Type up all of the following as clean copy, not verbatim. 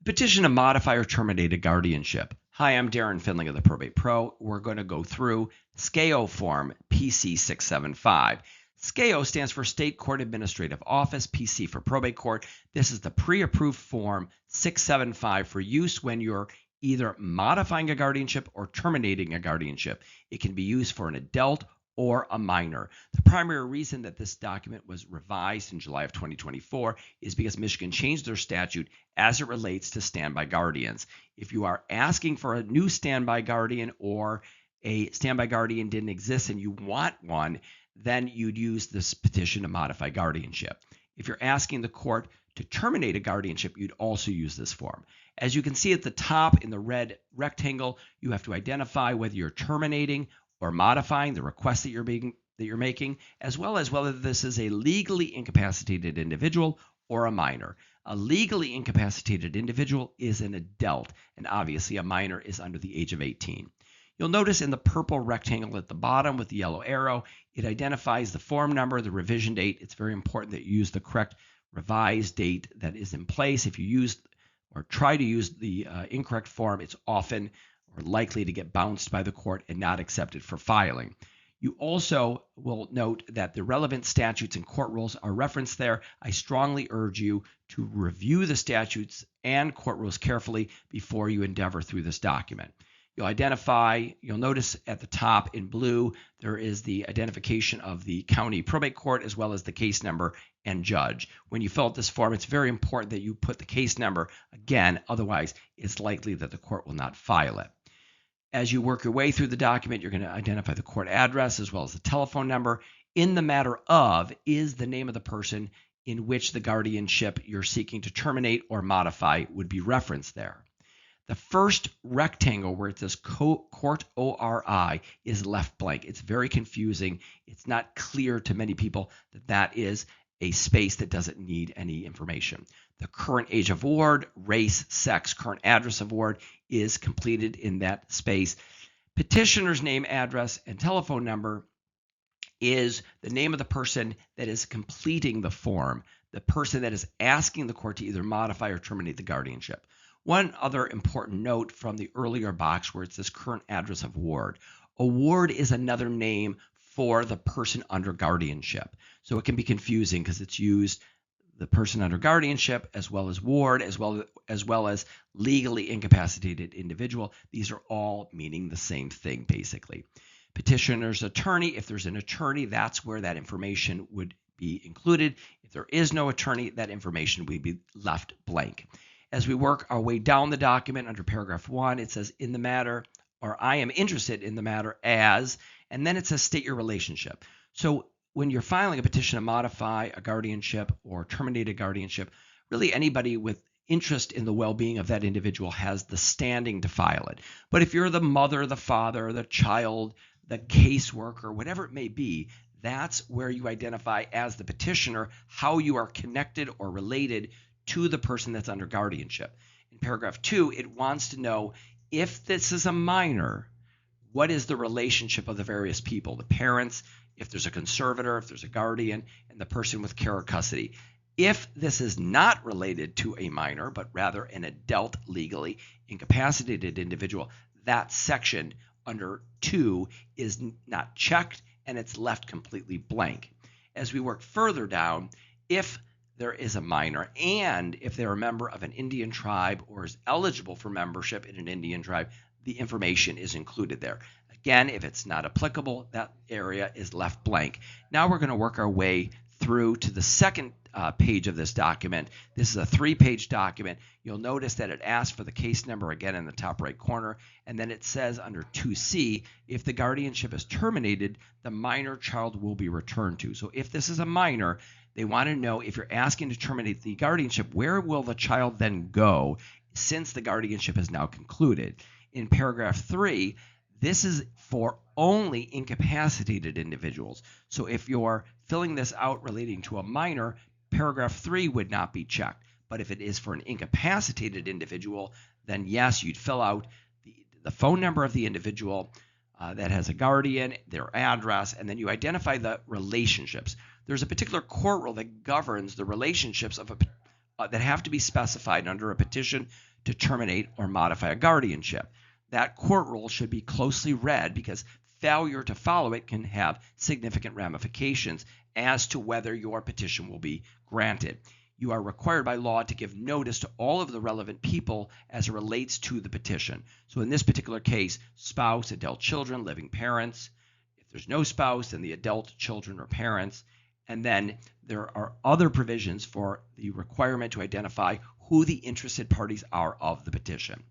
Petition to modify or terminate a guardianship. Hi, I'm Darren Findling of the Probate Pro. We're going to go through SCAO form PC 675. SCAO stands for State Court Administrative Office, PC for Probate Court. This is the pre-approved form 675 for use when you're either modifying a guardianship or terminating a guardianship. It can be used for an adult or a minor. The primary reason that this document was revised in July of 2024 is because Michigan changed their statute as it relates to standby guardians. If you are asking for a new standby guardian or a standby guardian didn't exist and you want one, then you'd use this petition to modify guardianship. If you're asking the court to terminate a guardianship, you'd also use this form. As you can see at the top in the red rectangle, you have to identify whether you're terminating or modifying the request that you're making, as well as whether this is a legally incapacitated individual or a minor. A legally incapacitated individual is an adult, and obviously a minor is under the age of 18. You'll notice in the purple rectangle at the bottom with the yellow arrow, it identifies the form number, the revision date. It's very important that you use the correct revised date that is in place. If you use or try to use the incorrect form, it's often or likely to get bounced by the court and not accepted for filing. You also will note that the relevant statutes and court rules are referenced there. I strongly urge you to review the statutes and court rules carefully before you endeavor through this document. You'll notice at the top in blue, there is the identification of the County Probate Court as well as the case number and judge. When you fill out this form, it's very important that you put the case number again, otherwise it's likely that the court will not file it. As you work your way through the document, you're going to identify the court address as well as the telephone number. In the matter of is the name of the person in which the guardianship you're seeking to terminate or modify would be referenced there. The first rectangle where it says Court ORI is left blank. It's very confusing. It's not clear to many people that that is a space that doesn't need any information. The current age of ward, race, sex, current address of ward is completed in that space. Petitioner's name, address, and telephone number is the name of the person that is completing the form, the person that is asking the court to either modify or terminate the guardianship. One other important note from the earlier box where it says current address of ward. A ward is another name for the person under guardianship. So it can be confusing because it's used the person under guardianship as well as ward as well as legally incapacitated individual. These are all meaning the same thing basically. Petitioner's attorney, if there's an attorney, that's where that information would be included. If there is no attorney, that information would be left blank. As we work our way down the document under paragraph 1, it says in the matter, or I am interested in the matter as, and then it says state your relationship. So when you're filing a petition to modify a guardianship or terminate a guardianship, really anybody with interest in the well-being of that individual has the standing to file it. But if you're the mother, the father, the child, the caseworker, whatever it may be, that's where you identify as the petitioner how you are connected or related to the person that's under guardianship. In paragraph 2, it wants to know if this is a minor, what is the relationship of the various people, the parents, if there's a conservator, if there's a guardian, and the person with care or custody. If this is not related to a minor, but rather an adult legally incapacitated individual, that section under 2 is not checked and it's left completely blank. As we work further down, if there is a minor, and if they're a member of an Indian tribe or is eligible for membership in an Indian tribe, the information is included there. Again, if it's not applicable, that area is left blank. Now we're going to work our way through to the second page of this document. This is a 3-page document. You'll notice that it asks for the case number again in the top right corner, and then it says under 2C, if the guardianship is terminated, the minor child will be returned to. So if this is a minor, they want to know if you're asking to terminate the guardianship, where will the child then go since the guardianship is now concluded? In paragraph 3, this is for only incapacitated individuals. So if you're filling this out relating to a minor, paragraph 3 would not be checked. But if it is for an incapacitated individual, then yes, you'd fill out the phone number of the individual that has a guardian, their address, and then you identify the relationships. There's a particular court rule that governs the relationships of that have to be specified under a petition to terminate or modify a guardianship. That court rule should be closely read because failure to follow it can have significant ramifications as to whether your petition will be granted. You are required by law to give notice to all of the relevant people as it relates to the petition. So in this particular case, spouse, adult children, living parents. If there's no spouse, then the adult children or parents. And then there are other provisions for the requirement to identify who the interested parties are of the petition.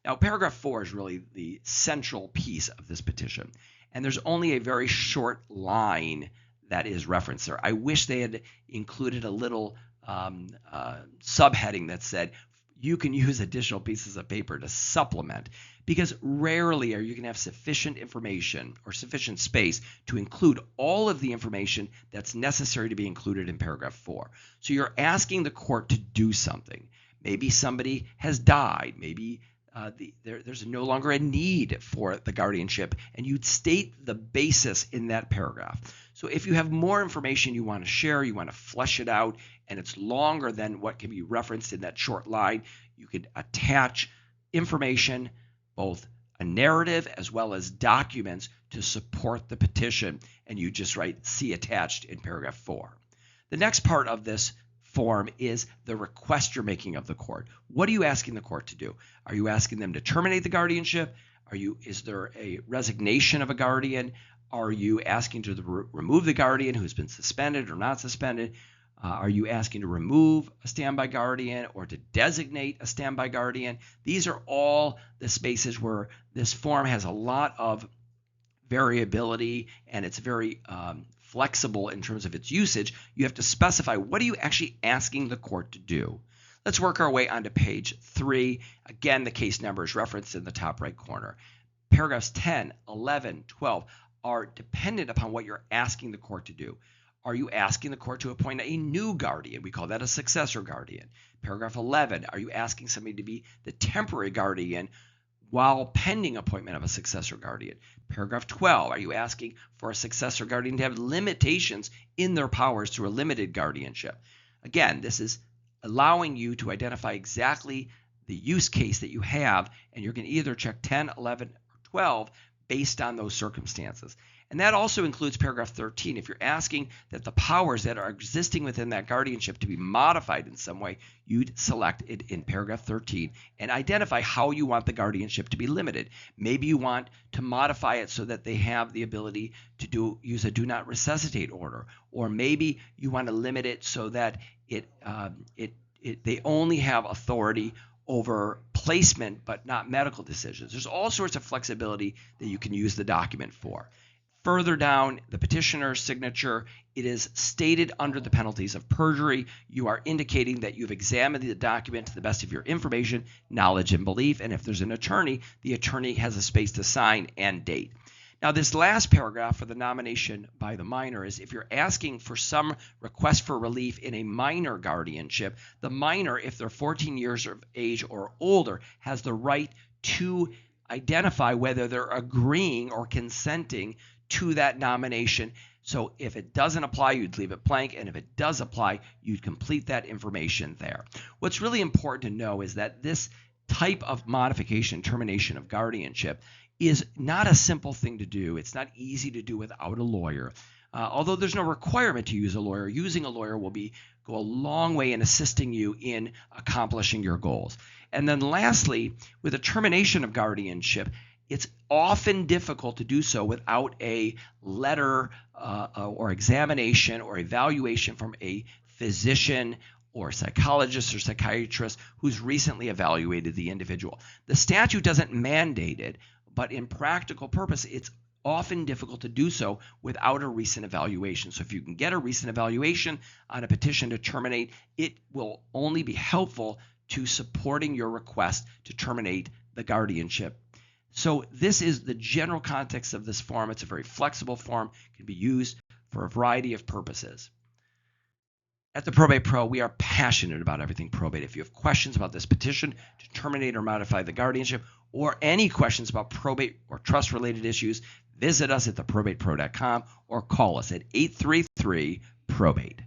Now, paragraph 4 is really the central piece of this petition. And there's only a very short line that is referenced there. I wish they had included a little subheading that said you can use additional pieces of paper to supplement, because rarely are you going to have sufficient information or sufficient space to include all of the information that's necessary to be included in paragraph 4. So you're asking the court to do something. Maybe somebody has died. Maybe there's no longer a need for the guardianship, and you'd state the basis in that paragraph. So if you have more information you want to share, you want to flesh it out, and it's longer than what can be referenced in that short line, you could attach information, both a narrative as well as documents to support the petition, and you just write "see attached" in paragraph 4. The next part of this form is the request you're making of the court. What are you asking the court to do? Are you asking them to terminate the guardianship? Is there a resignation of a guardian? Are you asking to remove the guardian who's been suspended or not suspended? Are you asking to remove a standby guardian or to designate a standby guardian? These are all the spaces where this form has a lot of variability, and it's very flexible in terms of its usage. You have to specify, what are you actually asking the court to do? Let's work our way onto page 3. Again, the case number is referenced in the top right corner. Paragraphs 10, 11, 12 are dependent upon what you're asking the court to do. Are you asking the court to appoint a new guardian? We call that a successor guardian. Paragraph 11, are you asking somebody to be the temporary guardian while pending appointment of a successor guardian? Paragraph 12, are you asking for a successor guardian to have limitations in their powers through a limited guardianship? Again, this is allowing you to identify exactly the use case that you have, and you're going to either check 10, 11, or 12 based on those circumstances. And that also includes paragraph 13. If you're asking that the powers that are existing within that guardianship to be modified in some way, you'd select it in paragraph 13 and identify how you want the guardianship to be limited. Maybe you want to modify it so that they have the ability to use a do not resuscitate order, or maybe you want to limit it so that they only have authority over placement but not medical decisions. There's all sorts of flexibility that you can use the document for. Further down, the petitioner's signature, it is stated under the penalties of perjury. You are indicating that you've examined the document to the best of your information, knowledge, and belief. And if there's an attorney, the attorney has a space to sign and date. Now, this last paragraph for the nomination by the minor is if you're asking for some request for relief in a minor guardianship, the minor, if they're 14 years of age or older, has the right to identify whether they're agreeing or consenting to that nomination. So if it doesn't apply, you'd leave it blank, and if it does apply, you'd complete that information there. What's really important to know is that this type of modification, termination of guardianship, is not a simple thing to do. It's not easy to do without a lawyer. Although there's no requirement to use a lawyer, using a lawyer will go a long way in assisting you in accomplishing your goals. And then lastly, with a termination of guardianship, it's often difficult to do so without a letter or examination or evaluation from a physician or psychologist or psychiatrist who's recently evaluated the individual. The statute doesn't mandate it, but in practical purpose, it's often difficult to do so without a recent evaluation. So if you can get a recent evaluation on a petition to terminate, it will only be helpful to supporting your request to terminate the guardianship. So this is the general context of this form. It's a very flexible form, can be used for a variety of purposes. At the Probate Pro, we are passionate about everything probate. If you have questions about this petition to terminate or modify the guardianship, or any questions about probate or trust-related issues, visit us at theprobatepro.com or call us at 833-PROBATE.